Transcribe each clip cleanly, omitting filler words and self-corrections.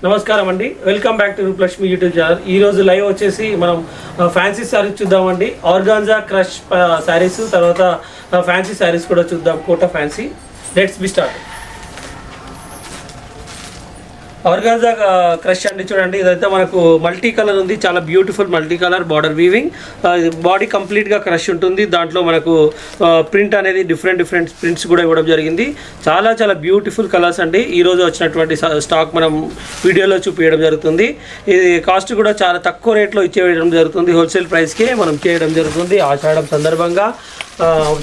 నమస్కారం అండి, welcome back to Rupalakshmi YouTube channel. ఈ రోజు లైవ్ వచ్చేసి మనం ఫ్యాన్సీ శారీస్ చూద్దామండి. ఆర్గాన్జా క్రష్ శారీస్, తర్వాత ఫ్యాన్సీ శారీస్ కూడా చూద్దాం. Kota fancy. Let's be start. Organza crush అండి, చూడండి. ఇదైతే మనకు మల్టీ కలర్ ఉంది, చాలా beautiful multi colour border weaving. Body కంప్లీట్గా క్రష్ ఉంటుంది. దాంట్లో మనకు ప్రింట్ అనేది డిఫరెంట్ ప్రింట్స్ కూడా ఇవ్వడం జరిగింది. చాలా చాలా బ్యూటిఫుల్ కలర్స్ అండి. ఈరోజు వచ్చినటువంటి స్టాక్ మనం వీడియోలో చూపించడం జరుగుతుంది. ఇది కాస్ట్ కూడా చాలా తక్కువ రేట్లో ఇచ్చేయడం జరుగుతుంది. హోల్సేల్ ప్రైస్కే మనం చేయడం జరుగుతుంది. ఆషాఢం సందర్భంగా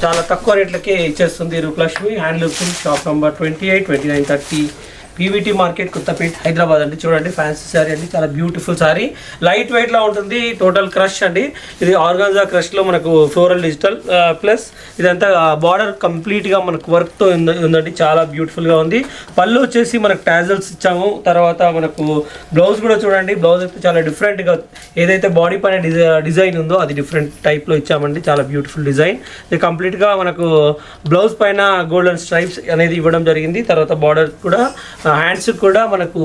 చాలా తక్కువ రేట్లకే ఇచ్చేస్తుంది Roopalakshmi handlooms. Shop number 28, 29, 30 PVT market, Kothapeta, Hyderabad అండి. చూడండి, ఫ్యాన్సీ శారీ అండి, చాలా బ్యూటిఫుల్ శారీ. లైట్ వెయిట్లో ఉంటుంది. టోటల్ క్రష్ అండి. ఇది ఆర్గాన్జా క్రష్లో మనకు ఫ్లోరల్ డిజిటల్ ప్లస్ ఇదంతా బార్డర్ కంప్లీట్గా మనకు వర్క్తో ఉందండి. చాలా బ్యూటిఫుల్గా ఉంది. పళ్ళు వచ్చేసి మనకు టాజల్స్ ఇచ్చాము. తర్వాత మనకు బ్లౌజ్ కూడా చూడండి. బ్లౌజ్ అయితే చాలా డిఫరెంట్గా, ఏదైతే బాడీ పైన డిజైన్ ఉందో అది డిఫరెంట్ టైప్లో ఇచ్చామండి. చాలా బ్యూటిఫుల్ డిజైన్. ఇది కంప్లీట్గా మనకు బ్లౌజ్ పైన గోల్డెన్ స్ట్రైప్స్ అనేది ఇవ్వడం జరిగింది. తర్వాత బార్డర్ కూడా, హ్యాండ్స్ కూడా మనకు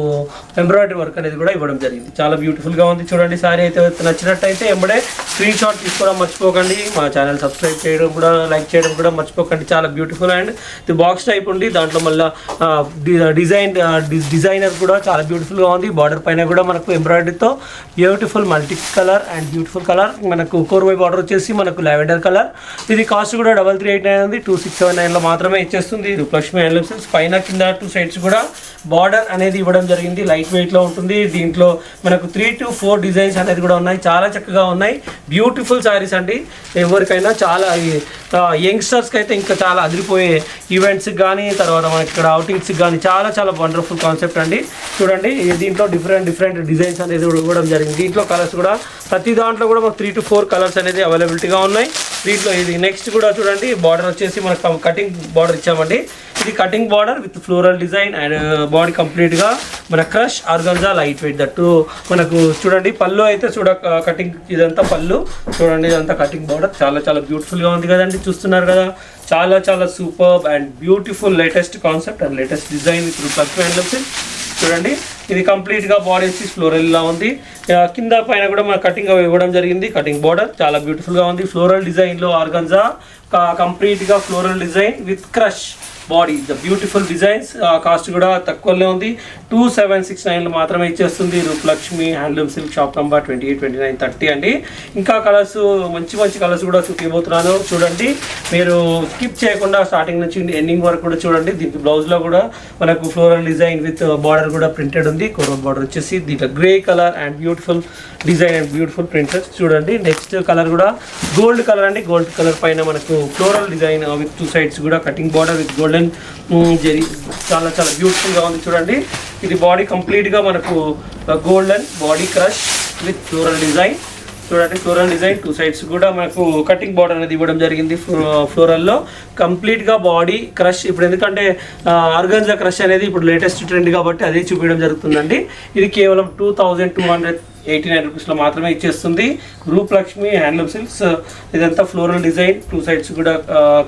ఎంబ్రాయిడరీ వర్క్ అనేది కూడా ఇవ్వడం జరిగింది. చాలా బ్యూటిఫుల్గా ఉంది. చూడండి, సారీ అయితే నచ్చినట్టయితే ఎంబడే స్క్రీన్ షాట్ తీసుకోవడం మర్చిపోకండి. మా ఛానల్ సబ్స్క్రైబ్ చేయడం కూడా, లైక్ చేయడం కూడా మర్చిపోకండి. చాలా బ్యూటిఫుల్ అండ్ ఇది బాక్స్ టైప్ ఉంది. దాంట్లో మళ్ళీ డిజైనర్ కూడా చాలా బ్యూటిఫుల్గా ఉంది. బార్డర్ పైన కూడా మనకు ఎంబ్రాయిడరీతో beautiful multi colour and beautiful colour. మనకు కోర్వై బార్డర్ వచ్చేసి మనకు లావెండర్ కలర్. ఇది కాస్ట్ కూడా 3389 ఉంది. 2679లో మాత్రమే ఇచ్చేస్తుంది రూపలక్ష్మి హ్యాండ్లూమ్స్. పైన కింద 2 సైడ్స్ కూడా బార్డర్ అనేది ఇవ్వడం జరిగింది. లైట్ వెయిట్లో ఉంటుంది. దీంట్లో మనకు 3 to 4 డిజైన్స్ అనేది కూడా ఉన్నాయి. చాలా చక్కగా ఉన్నాయి. బ్యూటిఫుల్ శారీస్ అండి. ఎవరికైనా చాలా యంగ్స్టర్స్కి అయితే ఇంకా చాలా అదిరిపోయే ఈవెంట్స్కి కానీ, తర్వాత మనకి ఇక్కడ అవుటింగ్స్కి కానీ చాలా చాలా వండర్ఫుల్ కాన్సెప్ట్ అండి. చూడండి, దీంట్లో డిఫరెంట్ డిజైన్స్ అనేది ఇవ్వడం జరిగింది. దీంట్లో కలర్స్ కూడా ప్రతి దాంట్లో కూడా మనకు 3 to 4 కలర్స్ అనేది అవైలబిలిటీగా ఉన్నాయి. దీంట్లో ఇది నెక్స్ట్ కూడా చూడండి, బార్డర్ వచ్చేసి మనకు కటింగ్ బార్డర్ ఇచ్చామండి. ఇది cutting border with floral design and body కంప్లీట్గా మన crush organza light weight. That మనకు చూడండి, పళ్ళు అయితే కటింగ్, ఇదంతా పళ్ళు చూడండి, ఇదంతా కటింగ్ బార్డర్. చాలా చాలా బ్యూటిఫుల్గా ఉంది కదండి, చూస్తున్నారు కదా. చాలా చాలా super and beautiful latest concept and latest design with Rupalakshmi handlooms. చూడండి, ఇది కంప్లీట్గా బాడీ వచ్చి ఫ్లోరల్ లా ఉంది. కింద పైన కూడా మన కటింగ్ ఇవ్వడం జరిగింది. కటింగ్ బార్డర్ చాలా బ్యూటిఫుల్గా ఉంది. ఫ్లోరల్ డిజైన్లో ఆర్గాన్జా కంప్లీట్గా floral design with crush body. The beautiful designs. Cost కూడా తక్కువలో ఉంది. 2769లో మాత్రమే ఇచ్చేస్తుంది Rupalakshmi handloom silk. Shop number 28, 29, 30 అండి. ఇంకా కలర్స్, మంచి కలర్స్ కూడా చూపించబోతున్నాను. చూడండి, మీరు స్కిప్ చేయకుండా స్టార్టింగ్ నుంచి ఎండింగ్ వరకు కూడా చూడండి. దీనికి బ్లౌజ్లో కూడా మనకు ఫ్లోరల్ డిజైన్ విత్ బార్డర్ కూడా ప్రింటెడ్ ఉంది. కోరల్ బార్డర్ వచ్చేసి దీంట్లో grey colour and beautiful design and beautiful printed. చూడండి, నెక్స్ట్ కలర్ కూడా గోల్డ్ కలర్ అండి. గోల్డ్ కలర్ పైన మనకు ఫ్లోరల్ డిజైన్ విత్ 2 సైడ్స్ కూడా cutting border with golden zari. చాలా చాలా బ్యూటిఫుల్గా ఉంది. చూడండి, ఇది బాడీ కంప్లీట్గా మనకు golden body crush with floral design. చూడండి, ఫ్లోరల్ డిజైన్ 2 సైడ్స్ కూడా మనకు కటింగ్ బార్డర్ అనేది ఇవ్వడం జరిగింది. ఫ్లోరల్లో కంప్లీట్గా బాడీ క్రష్. ఇప్పుడు ఎందుకంటే ఆర్గాన్జా క్రష్ అనేది ఇప్పుడు లేటెస్ట్ ట్రెండ్ కాబట్టి అదే చూపించడం జరుగుతుందండి. ఇది కేవలం 2289 రూపీస్లో మాత్రమే ఇచ్చేస్తుంది రూపలక్ష్మి హ్యాండ్లూమ్ సిల్క్స్. ఇదంతా ఫ్లోరల్ డిజైన్, 2 సైడ్స్ కూడా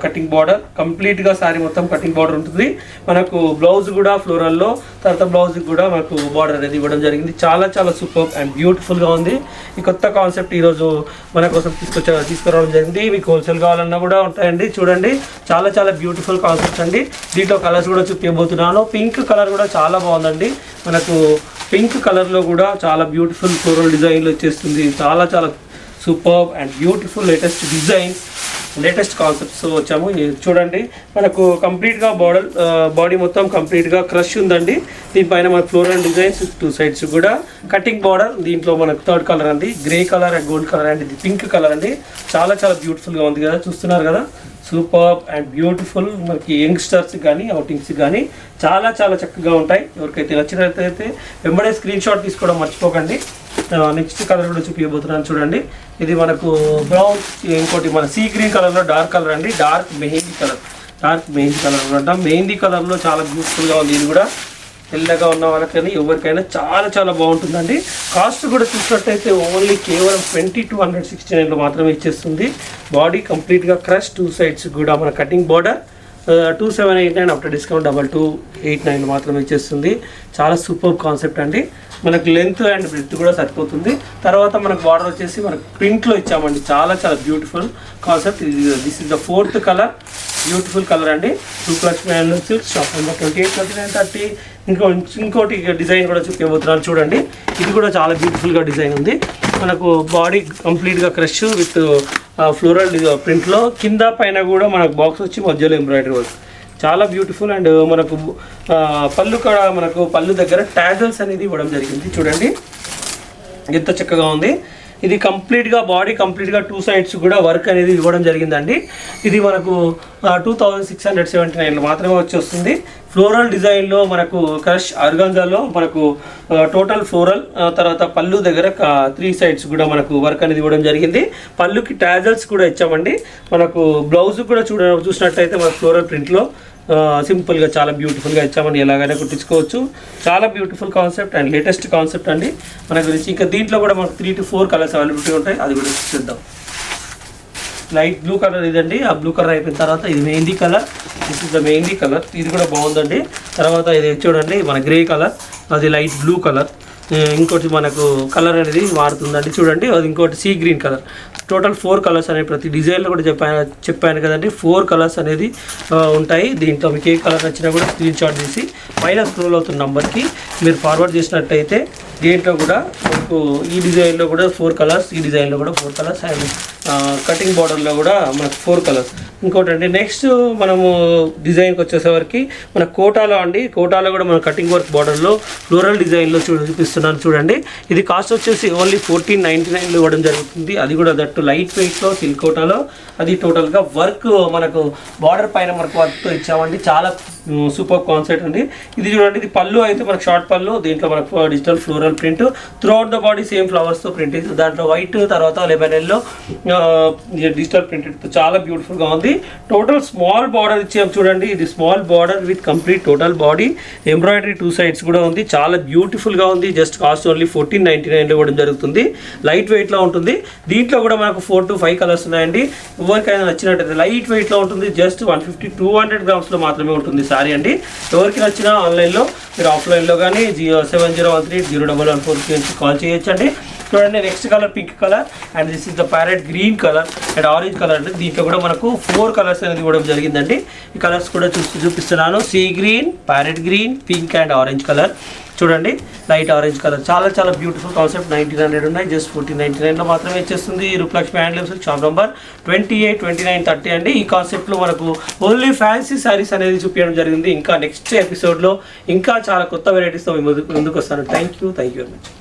కటింగ్ బార్డర్. కంప్లీట్గా శారీ మొత్తం కటింగ్ బార్డర్ ఉంటుంది. మనకు బ్లౌజ్ కూడా ఫ్లోరల్లో, తర్వాత బ్లౌజ్ కూడా మనకు బార్డర్ అనేది ఇవ్వడం జరిగింది. చాలా చాలా సూపర్ అండ్ బ్యూటిఫుల్గా ఉంది. ఈ కొత్త కాన్సెప్ట్ ఈరోజు మన కోసం తీసుకురావడం జరిగింది. మీకు హోల్సేల్ కావాలన్నా కూడా ఉంటాయండి. చూడండి, చాలా చాలా బ్యూటిఫుల్ కాన్సెప్ట్స్ అండి. దీంట్లో కలర్స్ కూడా చూపించబోతున్నాను. పింక్ కలర్ కూడా చాలా బాగుందండి. మనకు పింక్ కలర్లో కూడా చాలా బ్యూటిఫుల్ ఫ్లోరల్ డిజైన్లో వచ్చేస్తుంది. చాలా చాలా super and beautiful latest designs, latest concepts వచ్చాము. చూడండి, మనకు కంప్లీట్గా బాడీ మొత్తం కంప్లీట్గా క్రష్ ఉందండి. దీనిపైన మన ఫ్లోరల్ డిజైన్స్ 2 సైడ్స్ కూడా కటింగ్ బార్డర్. దీంట్లో మనకు 3rd కలర్ అండి, grey colour and gold colour అండి. ఇది పింక్ కలర్ అండి. చాలా చాలా బ్యూటిఫుల్గా ఉంది కదా, చూస్తున్నారు కదా. Super and beautiful. మనకి యంగ్స్టర్స్ కానీ, అవుటింగ్స్ కానీ చాలా చాలా చక్కగా ఉంటాయి. ఎవరికైతే నచ్చినట్లయితే వెంబడే స్క్రీన్ షాట్ తీసుకోవడం మర్చిపోకండి. నెక్స్ట్ కలర్ కూడా చూపించబోతున్నాను. చూడండి, ఇది మనకు బ్రౌన్, ఇంకోటి మన సీ గ్రీన్ కలర్లో డార్క్ కలర్ అండి. డార్క్ మెహందీ కలర్ అనమాట. మెహందీ కలర్లో చాలా బ్యూటిఫుల్గా ఉంది. ఇది కూడా తెల్లగా ఉన్న వాళ్ళకైనా ఎవరికైనా చాలా చాలా బాగుంటుందండి. కాస్ట్ కూడా చూసినట్టయితే ఓన్లీ కేవలం 2269లో మాత్రమే ఇచ్చేస్తుంది. బాడీ కంప్లీట్గా క్రష్, 2 సైడ్స్ కూడా మన కటింగ్ బార్డర్. 2789 ఆఫ్టర్ డిస్కౌంట్ 2289 మాత్రమే ఇచ్చేస్తుంది. చాలా సూపర్ కాన్సెప్ట్ అండి. మనకు లెంత్ అండ్ బ్రెడ్త్ కూడా సరిపోతుంది. తర్వాత మనకు బార్డర్ వచ్చేసి మనకు ప్రింట్లో ఇచ్చామండి. చాలా చాలా beautiful concept. This is the 4th colour. Beautiful colour అండి. 2+9 సిల్క్ షాప్ నెంబర్ 28, 29, 30. ఇంకోటి డిజైన్ కూడా చూపించబోతున్నాను చూడండి. ఇది కూడా చాలా బ్యూటిఫుల్గా డిజైన్ ఉంది. మనకు బాడీ కంప్లీట్గా క్రష్ విత్ ఫ్లోరల్ ప్రింట్లో, కింద పైన కూడా మనకు బాక్స్ వచ్చి మధ్యలో ఎంబ్రాయిడరీ వర్క్. చాలా బ్యూటిఫుల్. అండ్ మనకు పళ్ళు కూడా మనకు పళ్ళు దగ్గర ట్యాజల్స్ అనేది ఇవ్వడం జరిగింది. చూడండి ఎంత చక్కగా ఉంది. ఇది కంప్లీట్గా బాడీ కంప్లీట్గా 2 సైడ్స్ కూడా వర్క్ అనేది ఇవ్వడం జరిగిందండి. ఇది మనకు 2679 మాత్రమే వచ్చేస్తుంది. ఫ్లోరల్ డిజైన్లో మనకు క్రష్ ఆర్గాంజాలో మనకు టోటల్ ఫ్లోరల్, తర్వాత పళ్ళు దగ్గర 3 సైడ్స్ కూడా మనకు వర్క్ అనేది ఇవ్వడం జరిగింది. పళ్ళుకి ట్యాజల్స్ కూడా ఇచ్చామండి. మనకు బ్లౌజ్ కూడా చూసినట్టయితే మన ఫ్లోరల్ ప్రింట్లో సింపుల్గా చాలా బ్యూటిఫుల్గా ఇచ్చామని ఎలాగైనా కుట్టించుకోవచ్చు. చాలా beautiful concept and latest concept అండి మన గురించి. ఇంకా దీంట్లో కూడా మనకు 3 to 4 కలర్స్ అవైలబిలిటీ ఉంటాయి. అది కూడా చూద్దాం. లైట్ బ్లూ కలర్ ఇదండి. ఆ బ్లూ కలర్ అయిపోయిన తర్వాత ఇది mehndi colour. This is the mehndi colour. ఇది కూడా బాగుందండి. తర్వాత ఇది చూడండి మన గ్రే కలర్, అది లైట్ బ్లూ కలర్. ఇంకోటి మనకు కలర్ అనేది మారుతుందండి చూడండి. అది ఇంకోటి sea green colour. Total 4 colours అనేవి ప్రతి డిజైన్లో కూడా చెప్పాను కదండి. 4 కలర్స్ అనేది ఉంటాయి. దీంట్లో మీకు ఏ కలర్ నచ్చినా కూడా స్క్రీన్ షాట్ తీసి పైన స్క్రోల్ అవుతున్న నెంబర్కి మీరు ఫార్వర్డ్ చేసినట్టయితే దీంట్లో కూడా మనకు ఈ డిజైన్లో కూడా 4 కలర్స్, ఈ డిజైన్లో కూడా 4 కలర్స్, అండ్ కటింగ్ బార్డర్లో కూడా మనకు 4 కలర్స్. ఇంకోటి అండి నెక్స్ట్ మనము డిజైన్కి వచ్చేసరికి మన కోటాలో అండి. కోటాలో కూడా మన కటింగ్ వర్క్ బార్డర్లో ఫ్లోరల్ డిజైన్లో చూపిస్తున్నాను చూడండి. ఇది కాస్ట్ వచ్చేసి ఓన్లీ 1499 ఇవ్వడం జరుగుతుంది. అది కూడా దట్టు లైట్ వెయిట్లో సిల్క్ కోటాలో. అది టోటల్గా వర్క్ మనకు బార్డర్ పైన మనకు వర్క్తో ఇచ్చామండి. చాలా సూపర్ కాన్సెప్ట్ అండి. ఇది చూడండి, ఇది పళ్ళు అయితే మనకు షార్ట్ పళ్ళు. దీంట్లో మనకు digital floral print throughout the body same ఫ్లవర్స్తో ప్రింట్. దాంట్లో వైట్, తర్వాత లెమన్ ఎల్లో డిజిటల్ ప్రింటెడ్ చాలా బ్యూటిఫుల్గా ఉంది. టోటల్ స్మాల్ బార్డర్ ఇచ్చాము చూడండి. ఇది small border with complete total body embroidery 2 sides కూడా ఉంది. చాలా బ్యూటిఫుల్గా ఉంది. జస్ట్ కాస్ట్ ఓన్లీ 1499 ఇవ్వడం జరుగుతుంది. లైట్ వెయిట్లో ఉంటుంది. దీంట్లో కూడా మనకు 4 to 5 కలర్స్ ఉన్నాయండి. ఎవరికైనా నచ్చినట్టయితే లైట్ వెయిట్లో ఉంటుంది. జస్ట్ 150-200 గ్రామ్స్లో మాత్రమే ఉంటుంది సారీ అండి. ఎవరికి నచ్చినా ఆన్లైన్లో మీరు ఆఫ్లైన్లో కానీ 7013-01114 నుంచి కాల్ చేయొచ్చండి. చూడండి next colour pink colour, and this is the parrot green colour and orange colour అండి. దీంట్లో కూడా మనకు 4 కలర్స్ అనేది ఇవ్వడం జరిగిందండి. ఈ కలర్స్ కూడా చూపిస్తున్నాను. Sea green, parrot green, pink and orange colour. చూడండి లైట్ ఆరెంజ్ కలర్. చాలా చాలా బ్యూటిఫుల్ కాన్సెప్ట్. 1900 ఉన్నాయి. జస్ట్ 1499లో మాత్రమే ఇచ్చేస్తుంది. రూపలక్ష్మి హ్యాండ్లూమ్స్ షాప్ నెంబర్ 28, 29, 30 అండి. ఈ కాన్సెప్ట్లో మనకు ఓన్లీ ఫ్యాన్సీ శారీస్ అనేది చూపించడం జరిగింది. ఇంకా నెక్స్ట్ ఎపిసోడ్లో ఇంకా చాలా కొత్త వెరైటీస్తో ముందుకు వస్తాను. Thank you very much.